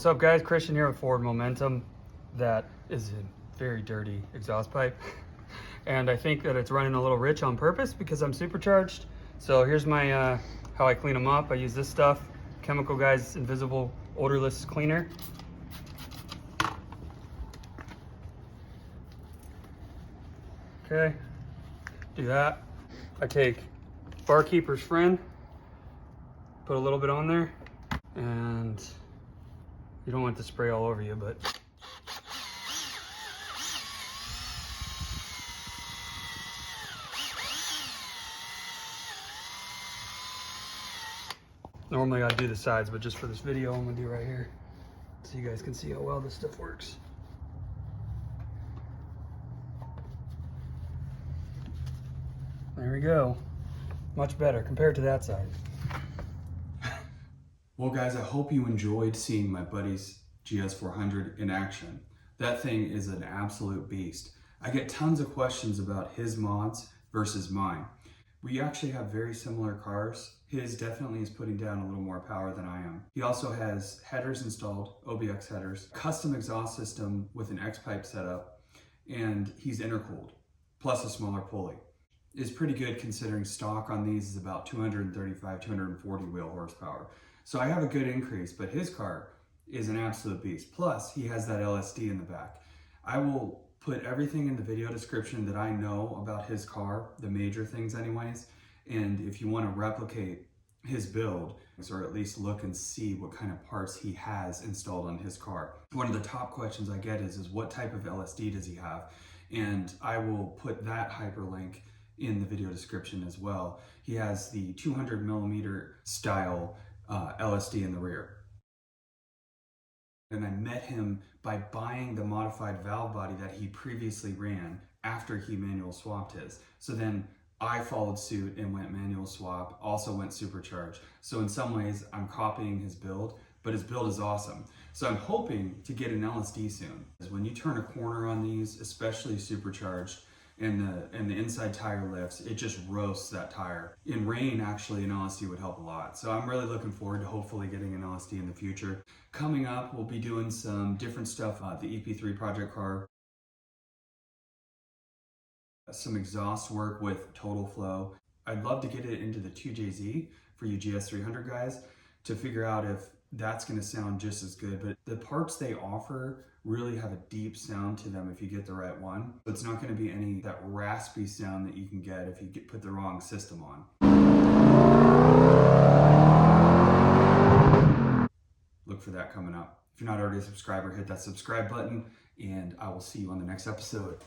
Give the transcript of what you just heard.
What's up guys, Christian here with Forward Momentum. That is a very dirty exhaust pipe. And I think that it's running a little rich on purpose because I'm supercharged. So here's my, how I clean them up. I use this stuff, Chemical Guy's Invisible Odorless Cleaner. Okay, do that. I take Barkeeper's Friend, put a little bit on there, and you don't want it to spray all over you, but normally I'd do the sides, but just for this video, I'm gonna do right here so you guys can see how well this stuff works. There we go. Much better compared to that side. Well guys, I hope you enjoyed seeing my buddy's GS400 in action. That thing is an absolute beast. I get tons of questions about his mods versus mine. We actually have very similar cars. His definitely is putting down a little more power than I am. He also has headers installed, OBX headers, custom exhaust system with an X-pipe setup, and he's intercooled, plus a smaller pulley. It's pretty good considering stock on these is about 235, 240 wheel horsepower. So I have a good increase, but his car is an absolute beast. Plus, he has that LSD in the back. I will put everything in the video description that I know about his car, the major things anyways, and if you want to replicate his build, or at least look and see what kind of parts he has installed on his car. One of the top questions I get is what type of LSD does he have? And I will put that hyperlink in the video description as well. He has the 200 millimeter style LSD in the rear. And I met him by buying the modified valve body that he previously ran after he manual swapped his. So then I followed suit and went manual swap, also went supercharged. So in some ways I'm copying his build, but his build is awesome. So I'm hoping to get an LSD soon. When you turn a corner on these, especially supercharged, and the inside tire lifts, it just roasts that tire. In rain, actually, an LSD would help a lot. So I'm really looking forward to hopefully getting an LSD in the future. Coming up, we'll be doing some different stuff, the EP3 project car, some exhaust work with Total Flow. I'd love to get it into the 2JZ for you GS300 guys to figure out if that's gonna sound just as good, but the parts they offer really have a deep sound to them if you get the right one. It's not gonna be any that raspy sound that you can get if you put the wrong system on. Look for that coming up. If you're not already a subscriber, hit that subscribe button, and I will see you on the next episode.